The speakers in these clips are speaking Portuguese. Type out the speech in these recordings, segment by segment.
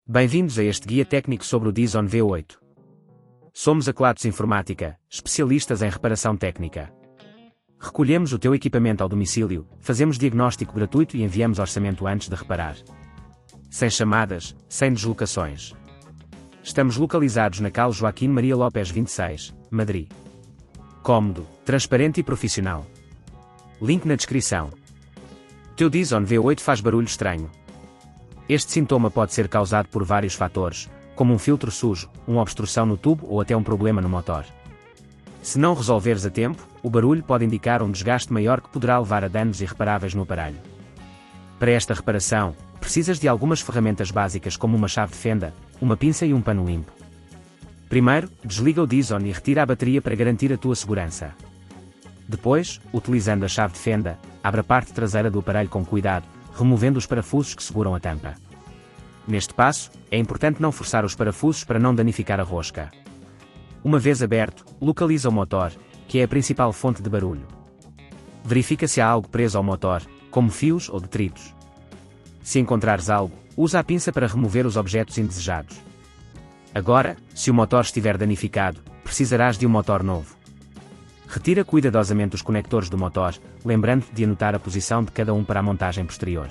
Bem-vindos a este guia técnico sobre o Dyson V8. Somos a Kelatos Informática, especialistas em reparação técnica. Recolhemos o teu equipamento ao domicílio, fazemos diagnóstico gratuito e enviamos orçamento antes de reparar. Sem chamadas, sem deslocações. Estamos localizados na Cal Joaquim Maria Lopes 26, Madrid. Cómodo, transparente e profissional. Link na descrição. O teu Dyson V8 faz barulho estranho. Este sintoma pode ser causado por vários fatores, como um filtro sujo, uma obstrução no tubo ou até um problema no motor. Se não resolveres a tempo, o barulho pode indicar um desgaste maior que poderá levar a danos irreparáveis no aparelho. Para esta reparação, precisas de algumas ferramentas básicas como uma chave de fenda, uma pinça e um pano limpo. Primeiro, desliga o Dyson e retira a bateria para garantir a tua segurança. Depois, utilizando a chave de fenda, abre a parte traseira do aparelho com cuidado, removendo os parafusos que seguram a tampa. Neste passo, é importante não forçar os parafusos para não danificar a rosca. Uma vez aberto, localiza o motor, que é a principal fonte de barulho. Verifica se há algo preso ao motor, como fios ou detritos. Se encontrares algo, usa a pinça para remover os objetos indesejados. Agora, se o motor estiver danificado, precisarás de um motor novo. Retira cuidadosamente os conectores do motor, lembrando-te de anotar a posição de cada um para a montagem posterior.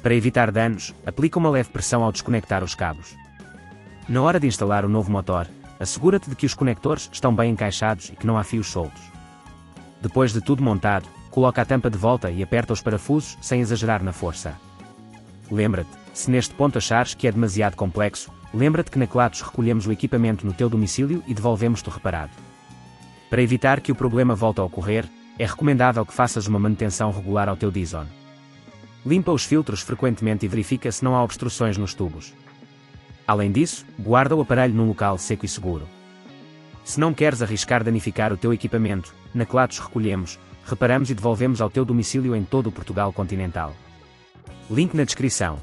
Para evitar danos, aplica uma leve pressão ao desconectar os cabos. Na hora de instalar o novo motor, assegura-te de que os conectores estão bem encaixados e que não há fios soltos. Depois de tudo montado, coloca a tampa de volta e aperta os parafusos sem exagerar na força. Lembra-te, se neste ponto achares que é demasiado complexo, lembra-te que na Kelatos recolhemos o equipamento no teu domicílio e devolvemos-te o reparado. Para evitar que o problema volte a ocorrer, é recomendável que faças uma manutenção regular ao teu Dyson. Limpa os filtros frequentemente e verifica se não há obstruções nos tubos. Além disso, guarda o aparelho num local seco e seguro. Se não queres arriscar danificar o teu equipamento, na Kelatos recolhemos, reparamos e devolvemos ao teu domicílio em todo o Portugal continental. Link na descrição.